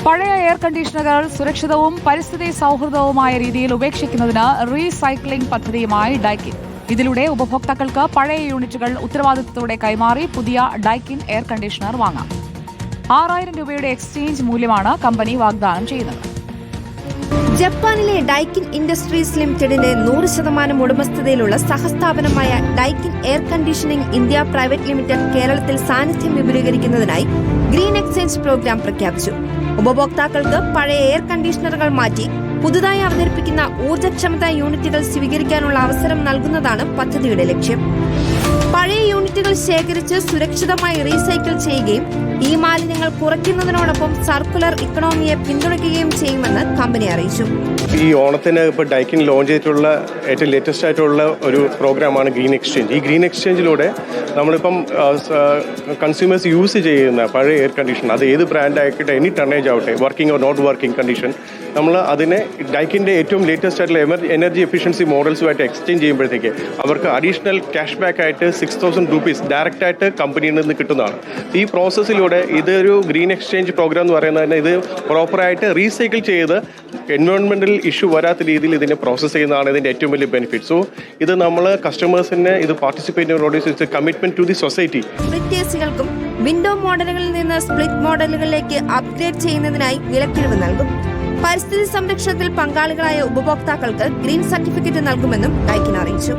പഴയ എയർ കണ്ടീഷണറുകൾ സുരക്ഷിതവും പരിസ്ഥിതി സൗഹൃദവുമായ രീതിയിൽ ഉപേക്ഷിക്കുന്നതിന് റീസൈക്ലിംഗ് പദ്ധതിയുമായി ഡൈക്കിൻ. ഇതിലൂടെ ഉപഭോക്താക്കൾക്ക് പഴയ യൂണിറ്റുകൾ ഉത്തരവാദിത്തത്തോടെ കൈമാറി പുതിയ ഡൈക്കിൻ എയർ കണ്ടീഷണർ വാങ്ങാം. 6000 രൂപയുടെ എക്സ്ചേഞ്ച് മൂല്യമാണ് കമ്പനി വാഗ്ദാനം ചെയ്യുന്നത്. ജപ്പാനിലെ ഡൈക്കിൻ ഇൻഡസ്ട്രീസ് ലിമിറ്റഡിന്റെ 100% ഉടമസ്ഥതയിലുള്ള സഹസ്ഥാപനമായ Daikin air conditioning India private limited കേരളത്തിൽ സാന്നിധ്യം വിപുലീകരിക്കുന്നതിനായി ഗ്രീൻ എക്സ്ചേഞ്ച് പ്രോഗ്രാം പ്രഖ്യാപിച്ചു. ഉപഭോക്താക്കൾക്ക് പഴയ എയർ കണ്ടീഷണറുകൾ മാറ്റി പുതുതായി അവതരിപ്പിക്കുന്ന ഊർജ്ജക്ഷമതാ യൂണിറ്റുകൾ സ്വീകരിക്കാനുള്ള അവസരം നൽകുന്നതാണ് പദ്ധതിയുടെ ലക്ഷ്യം. പഴയ യൂണിറ്റുകൾ ശേഖരിച്ച് സുരക്ഷിതമായി റീസൈക്കിൾ ചെയ്യുകയും ഈ മാലിന്യങ്ങൾ കുറയ്ക്കുന്നതിനോടൊപ്പം സർക്കുലർ ഇക്കണോമിയെ പിന്തുണയ്ക്കുകയും ചെയ്യുമെന്ന് കമ്പനി അറിയിച്ചു. ഈ ഓണത്തിന് ഇപ്പോൾ ഡൈക്കിൻ ലോഞ്ച് ചെയ്തിട്ടുള്ള ഏറ്റവും ലേറ്റസ്റ്റ് ആയിട്ടുള്ള ഒരു പ്രോഗ്രാമാണ് ഗ്രീൻ എക്സ്ചേഞ്ച്. ഈ ഗ്രീൻ എക്സ്ചേഞ്ചിലൂടെ നമ്മളിപ്പം കൺസ്യൂമേഴ്സ് യൂസ് ചെയ്യുന്ന പഴയ എയർ കണ്ടീഷൻ, അത് ഏത് ബ്രാൻഡ് ആയിക്കോട്ടെ, എനി ടണ്ണേജ് ആവട്ടെ, working or not working condition, നമ്മൾ അതിനെ ഡൈക്കിൻ്റെ ഏറ്റവും ലേറ്റസ്റ്റ് ആയിട്ടുള്ള എനർജി എഫിഷ്യൻസി മോഡൽസുമായിട്ട് എക്സ്ചേഞ്ച് ചെയ്യുമ്പോഴത്തേക്ക് അവർക്ക് അഡീഷണൽ ക്യാഷ് ബാക്ക് ആയിട്ട് 6000 രൂപീസ് ഡയറക്റ്റ് ആയിട്ട് കമ്പനിയിൽ നിന്ന് കിട്ടുന്നതാണ്. ഈ പ്രോസസ്സിലൂടെ ഇതൊരു ഗ്രീൻ എക്സ്ചേഞ്ച് പ്രോഗ്രാം എന്ന് പറയുന്നത് ഇത് പ്രോപ്പറായിട്ട് റീസൈക്കിൾ ചെയ്ത് എൻവയോൺമെന്റൽ ഇഷ്യൂ വരാത്ത രീതിയിൽ ഇതിനെ പ്രോസസ്സ് ചെയ്യുന്നതാണ് ഇതിൻ്റെ ഏറ്റവും വലിയ ബെനിഫിറ്റ്. സോ ഇത് നമ്മൾ കസ്റ്റമേഴ്സിനെ ഇത് പാർട്ടിസിപ്പേറ്റ് ചെയ്യുന്ന commitment to the society. Split എസികൾക്കും വിൻഡോ മോഡലുകളിൽ നിന്ന് സ്പ്ലിറ്റ് മോഡലുകളിലേക്ക് അപ്ഗ്രേഡ് ചെയ്യുന്നതിനായി വിലക്കിഴിവ് നൽകും. പരിസ്ഥിതി സംരക്ഷണത്തിൽ പങ്കാളികളായ ഉപഭോക്താക്കൾക്ക് ഗ്രീൻ സർട്ടിഫിക്കറ്റ് നൽകുമെന്നും ഡൈക്കിൻ അറിയിച്ചു.